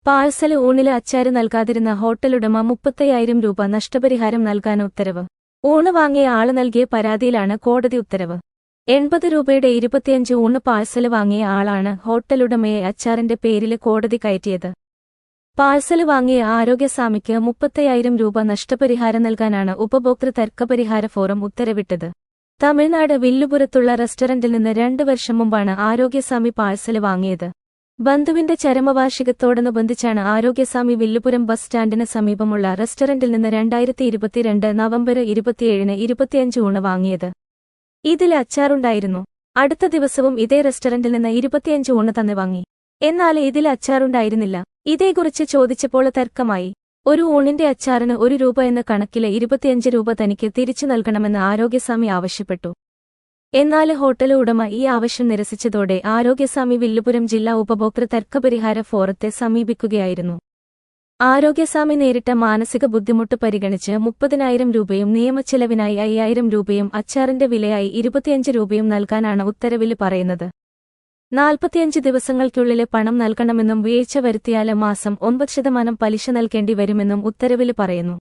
Parcel ഊണില് അച്ചാര് നൽകാതിരുന്ന ഹോട്ടലുടമ 30,000 രൂപ നഷ്ടപരിഹാരം നൽകാൻ ഉത്തരവ്. ഊണ് വാങ്ങിയ ആള് നൽകിയ പരാതിയിലാണ് കോടതി ഉത്തരവ്. 80 രൂപയുടെ 25 ഊണ് പാഴ്സല് വാങ്ങിയ ആളാണ് ഹോട്ടലുടമയെ അച്ചാറിന്റെ പേരില് കോടതി കയറ്റിയത്. പാഴ്സല് വാങ്ങിയ ആരോഗ്യസ്വാമിക്ക് 30,000 രൂപ നഷ്ടപരിഹാരം നൽകാനാണ് ഉപഭോക്തൃ തർക്കപരിഹാര ഫോറം ഉത്തരവിട്ടത്. തമിഴ്നാട് വില്ലുപുരത്തുള്ള റെസ്റ്റോറന്റിൽ നിന്ന് 2 വർഷം മുമ്പാണ് ആരോഗ്യസ്വാമി പാഴ്സല് വാങ്ങിയത്. ബന്ധുവിന്റെ ചരമവാർഷികത്തോടനുബന്ധിച്ചാണ് ആരോഗ്യസ്വാമി വില്ലുപുരം ബസ് സ്റ്റാൻഡിന് സമീപമുള്ള റെസ്റ്റോറന്റിൽ നിന്ന് 2022 നവംബർ 27-ന് 25 ഊണ് വാങ്ങിയത്. ഇതിൽ അച്ചാറുണ്ടായിരുന്നു. അടുത്ത ദിവസവും ഇതേ റെസ്റ്റോറന്റിൽ നിന്ന് 25 ഊണ് തന്നെ വാങ്ങി. എന്നാൽ ഇതിൽ അച്ചാറുണ്ടായിരുന്നില്ല. ഇതേക്കുറിച്ച് ചോദിച്ചപ്പോൾ തർക്കമായി. ഒരു ഊണിന്റെ അച്ചാറിന് 1 രൂപ എന്ന കണക്കിലെ 25 രൂപ തനിക്ക് തിരിച്ചു നൽകണമെന്ന് ആരോഗ്യസ്വാമി ആവശ്യപ്പെട്ടു. എന്നാൽ ഹോട്ടല് ഉടമ ഈ ആവശ്യം നിരസിച്ചതോടെ ആരോഗ്യസ്വാമി വില്ലുപുരം ജില്ലാ ഉപഭോക്തൃ തർക്കപരിഹാര ഫോറത്തെ സമീപിക്കുകയായിരുന്നു. ആരോഗ്യസ്വാമി നേരിട്ട മാനസിക ബുദ്ധിമുട്ട് പരിഗണിച്ച് 30,000 രൂപയും നിയമച്ചെലവിനായി 5,000 രൂപയും അച്ചാറിന്റെ വിലയായി 25 രൂപയും നൽകാനാണ് ഉത്തരവില് പറയുന്നത്. 45 ദിവസങ്ങൾക്കുള്ളില് പണം നൽകണമെന്നും വീഴ്ച വരുത്തിയാല് മാസം 9% പലിശ നൽകേണ്ടി വരുമെന്നും ഉത്തരവില് പറയുന്നു.